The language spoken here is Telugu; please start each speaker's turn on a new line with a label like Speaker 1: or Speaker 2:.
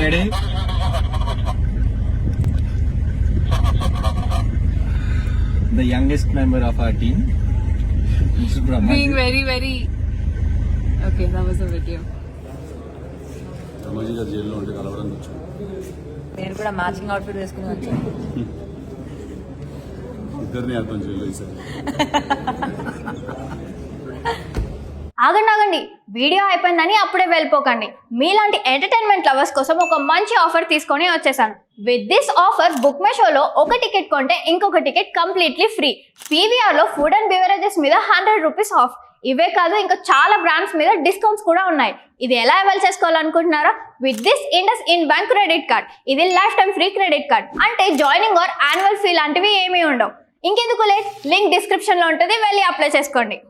Speaker 1: ready? The youngest member of our team, Mr. Brahma.
Speaker 2: Being very okay, that was the video.
Speaker 3: రమాజీగా జైల్లో ఉంటే కలవడానికి వచ్చాను.
Speaker 2: నేను కూడా మ్యాచింగ్ అవుట్ఫిట్ వేసుకుని వచ్చాను.
Speaker 3: ఇద్దరిని అర్థం జైల్లో ఈసారి.
Speaker 4: ఆగండి, వీడియో అయిపోయిందని అప్పుడే వెళ్ళిపోకండి. మీలాంటి ఎంటర్టైన్మెంట్ లవర్స్ కోసం ఒక మంచి ఆఫర్ తీసుకొని వచ్చేసాను. With this offer book my షోలో ఒక టికెట్ కొంటే ఇంకొక టికెట్ కంప్లీట్లీ ఫ్రీ. పీవీఆర్లో ఫుడ్ అండ్ బెవరేజెస్ మీద 100 రూపీస్ ఆఫ్. ఇవే కాదు, ఇంకా చాలా బ్రాండ్స్ మీద డిస్కౌంట్స్ కూడా ఉన్నాయి. ఇది ఎలా అవైల్ చేసుకోవాలనుకుంటున్నారా? With this IndusInd bank credit card. ఇది life time free credit card. అంటే జాయినింగ్ ఆర్ యాన్యువల్ ఫీ లాంటివి ఏమీ ఉండవు. ఇంకెందుకు లేట్, లింక్ డిస్క్రిప్షన్లో ఉంటుంది, వెళ్ళి అప్లై చేసుకోండి.